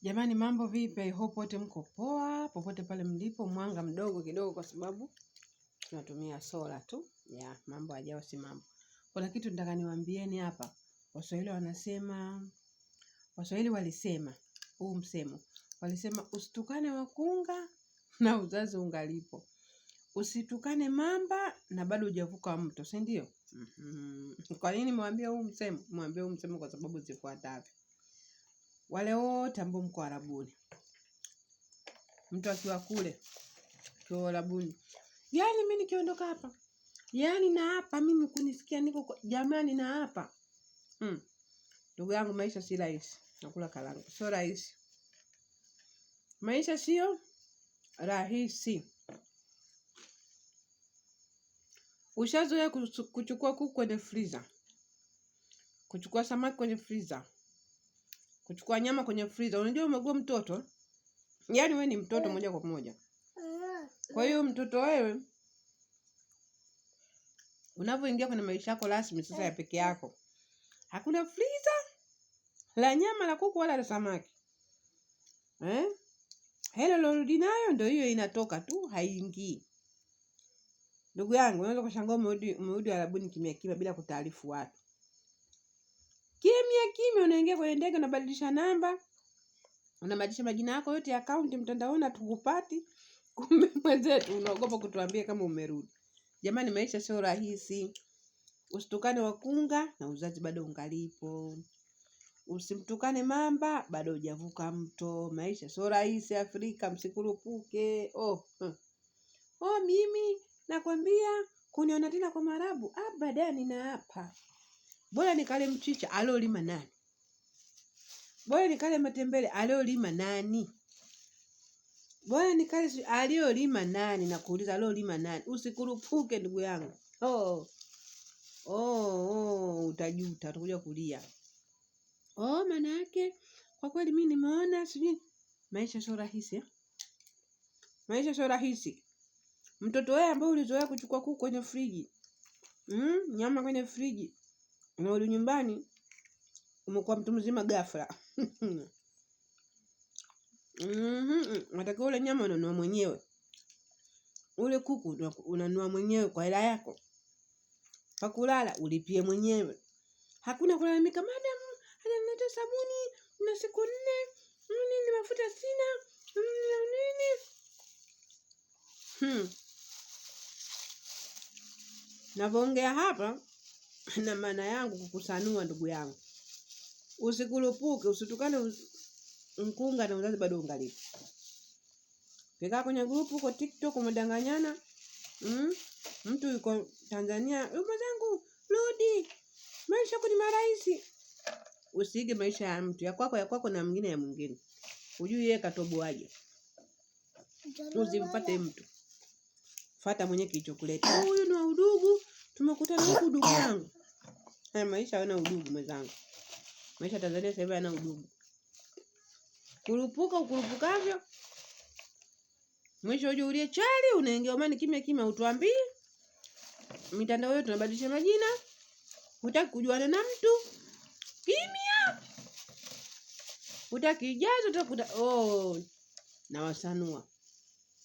Jamani, mambo vipi? I hope wote mko poa popote pale mlipo. Mwanga mdogo kidogo kwa sababu tunatumia sola tu. Mambo hajao si mambo. Kuna kitu nataka niwaambieni hapa. Waswahili walisema huu msemo. Walisema usitukane wakunga na uzazi ungalipo. Usitukane mamba na bado hujavuka mto, si ndio? Kwa nini mwambie huu msemo? Mwambie huu msemo kwa sababu zifuatavyo. Wale wote ambao mko Arabuni, mtu akiwa kule kwa Arabuni, yaani mimi nikiondoka hapa, yaani na hapa mimi kunisikia niko jamani na hapa. Ndugu yangu, maisha si rahisi. Nakula kalangu. Sio rahisi. Maisha sio rahisi. Ushazoea kuchukua kuku kwenye freezer, kuchukua samaki kwenye freezer, kuchukua nyama kwenye freezer. Unajua umekuwa mtoto. Yaani wewe ni mtoto moja kwa moja. Kwa hiyo mtoto wewe unapoingia kwenye maisha yako rasmi sasa ya peke yako, hakuna freezer la nyama la kuku wala la samaki. Hela lorudi nayo ndio hiyo inatoka tu, haingii. Ndugu yangu, unaweza kushangaa umerudi Arabuni kimya kimya bila kutaarifu watu. Kimya kimya unaingia kwenye ndege, unabadilisha namba, unabadilisha majina yako yote ya account mtandaoni, hatukupati. Kumbe mwenzetu unaogopa kutuambia kama umerudi. Jamani, maisha sio rahisi. Usitukane wakunga na uzazi bado ungalipo. Usimtukane mamba bado hujavuka mto. Maisha sio rahisi Afrika, msikurupuke. Mimi nakwambia kuniona tena kwa Maarabu abadani na hapa. Bora nikale mchicha aliolima nani? Bora nikale matembele aliolima nani? Bora nikale aliolima nani? Na kuuliza aliolima nani? Usikurupuke ndugu yangu. Utajuta, utakuja kulia. Maana yake kwa kweli mimi nimeona sijui. Maisha sio rahisi. Maisha sio rahisi. Mtoto wewe ambaye ulizoea kuchukua kuku kwenye friji, nyama kwenye friji, unarudi nyumbani umekuwa mtu mzima ghafla. Unataka ule nyama unanunua mwenyewe. Ule kuku unanunua mwenyewe kwa hela yako. Pa kulala ulipie mwenyewe. Hakuna kulalamika, madam hajaniletea sabuni na siku 4, nini mafuta sina, nini. Navyoongea hapa na maana yangu kukusanua ndugu yangu. Usikurupuke, usitukane mkunga na uzazi bado ungalipo. Peka kwenye grupu kwa TikTok umedanganyana. Mtu yuko Tanzania, mwenzangu rudi. Maisha yako ni marahisi. Usiige maisha ya mtu. Ya kwako na mwingine ya mwingine. Hujui yeye katoboaje. Usimpate mtu. Fuata mwenye kilichokuleta. Huyu ni wa udugu. Tumekutana huku ndugu yangu. Maisha hayana udugu mwenzangu. Maisha Tanzania sasa hivi hayana udugu. Kurupuka ukurupukavyo. Mwisho uje ulie chali, unaingia Omani kimya kimya utuambie. Mitandao yetu tunabadilisha majina. Hutaki kujuana na mtu. Kimya. Hutaki ijazo utakuta na wasanua.